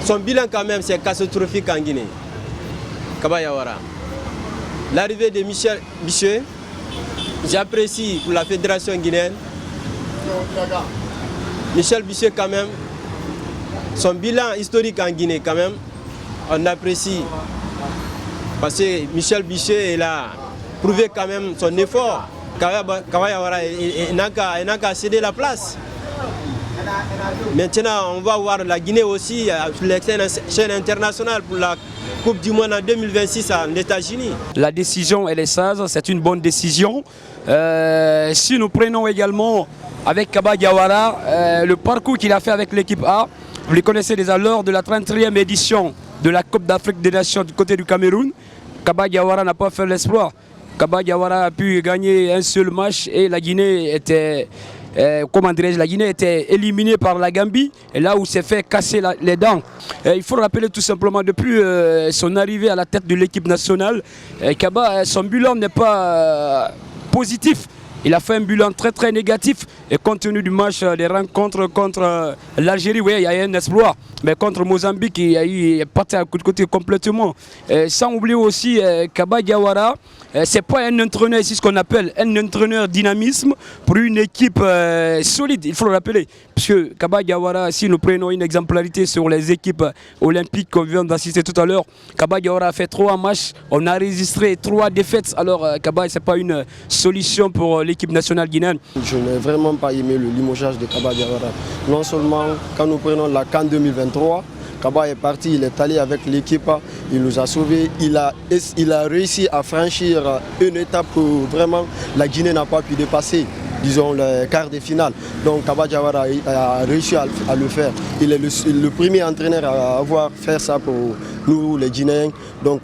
son bilan quand même c'est catastrophique en Guinée. Kaba Diawara. L'arrivée de Michel Bichet, j'apprécie pour la fédération guinéenne. Michel Bichet quand même, son bilan historique en Guinée quand même, on apprécie. Parce que Michel Bichet il a prouvé quand même son effort. Kaba Diawara n'a qu'à céder la place. Maintenant, on va voir la Guinée aussi sur les chaînes internationales pour la Coupe du Monde en 2026 aux États-Unis. La décision, elle est sage, c'est une bonne décision. Si nous prenons également avec Kaba Diawara, le parcours qu'il a fait avec l'équipe A, vous les connaissez déjà lors de la 33e édition de la Coupe d'Afrique des Nations du côté du Cameroun. Kaba Diawara n'a pas fait l'exploit. Kaba Diawara a pu gagner un seul match et la Guinée était... la Guinée était éliminée par la Gambie, et là où s'est fait casser les dents. Il faut rappeler tout simplement, depuis son arrivée à la tête de l'équipe nationale, Kaba, son bilan n'est pas positif. Il a fait un bilan très très négatif et compte tenu du match des rencontres contre l'Algérie, oui, il y a eu un exploit. Mais contre Mozambique, il est parti à côté complètement. Sans oublier aussi Kaba Diawara, c'est pas un entraîneur ici, ce qu'on appelle un entraîneur dynamisme pour une équipe solide, il faut le rappeler. Puisque Kaba Diawara, si nous prenons une exemplarité sur les équipes olympiques qu'on vient d'assister tout à l'heure, Kaba Diawara a fait 3 matchs, on a enregistré 3 défaites. Alors Kaba, ce n'est pas une solution pour l'équipe nationale guinéenne. Je n'ai vraiment pas aimé le limogeage de Kaba Diawara. Non seulement quand nous prenons la CAN 2023, Kaba est parti, il est allé avec l'équipe, il nous a sauvés, il a réussi à franchir une étape que vraiment la Guinée n'a pas pu dépasser, disons le quart de finale. Donc Kaba Diawara a réussi à le faire. Il est le premier entraîneur à avoir fait ça pour nous les Guinéens. Donc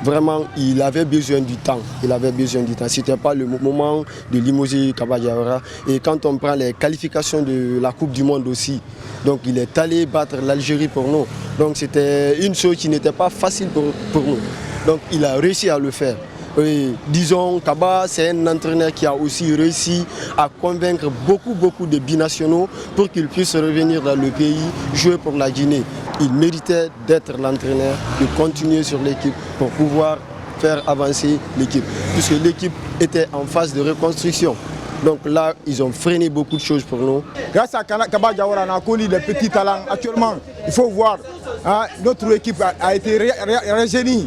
vraiment, il avait besoin du temps. Il avait besoin du temps. Ce n'était pas le moment de limoger Kaba Diawara. Et quand on prend les qualifications de la Coupe du Monde aussi, donc il est allé battre l'Algérie pour nous. Donc c'était une chose qui n'était pas facile pour nous. Donc il a réussi à le faire. Et, disons, Kaba, c'est un entraîneur qui a aussi réussi à convaincre beaucoup de binationaux pour qu'ils puissent revenir dans le pays, jouer pour la Guinée. Il méritait d'être l'entraîneur, de continuer sur l'équipe pour pouvoir faire avancer l'équipe. Puisque l'équipe était en phase de reconstruction. Donc là, ils ont freiné beaucoup de choses pour nous. Grâce à Kaba Diawara, on a connu des petits talents. Actuellement, il faut voir, hein, notre équipe a été rajeunie.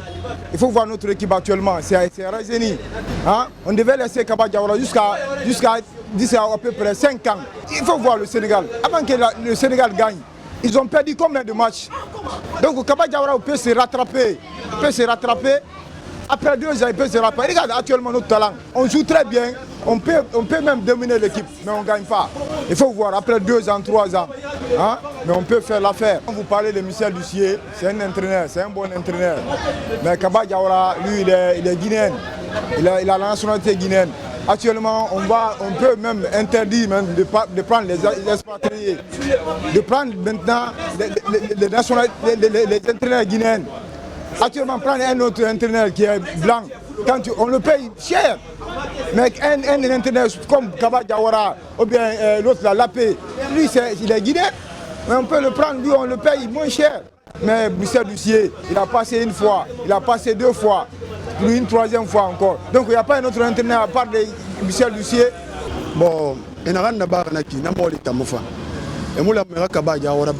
Il faut voir notre équipe actuellement, c'est rajeuni. Hein? On devait laisser Kaba Diawara jusqu'à à peu près 5 ans. Il faut voir le Sénégal. Avant que le Sénégal gagne, ils ont perdu combien de matchs? Donc Kaba Diawara peut se rattraper. Après 2 ans, il peut se rattraper. Regarde actuellement notre talent. On joue très bien. On peut même dominer l'équipe, mais on ne gagne pas. Il faut voir, après 2 ans, 3 ans, hein, mais on peut faire l'affaire. Quand vous parlez de Michel Bichet, c'est un entraîneur, c'est un bon entraîneur. Mais Kaba Diawara, lui, il est guinéen. Il a la nationalité guinéenne. Actuellement, on peut même interdire de prendre les expatriés, de prendre maintenant les entraîneurs guinéens. Actuellement, prendre un autre entraîneur qui est blanc, on le paye cher. Mais un entraîneur comme Kaba Diawara ou bien l'autre là, Lapé, lui il est guinéen, mais on peut le prendre, lui on le paye moins cher. Mais Michel Bichet, il a passé 1 fois, il a passé 2 fois, puis une 3e fois encore. Donc il n'y a pas un autre entraîneur à part de Michel Bichet. Bon, il n'y a pas de barrage, il n'y a pas de tamofa. Et moi, je suis Kaba Diawara.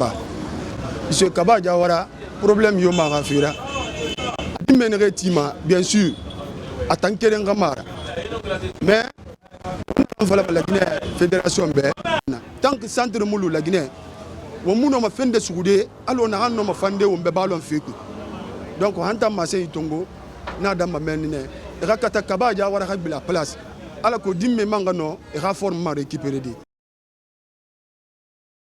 Monsieur Kaba Diawara, problème est que bien sûr, en tant que mais la Guinée fédération tant que centre de la Guinée on a fait des soudés alors on a fait on be ballon fiku donc on a massé tongo na dama menine rakata Kaba Diawara habila place ala ko dimme mangano et réforme récupérer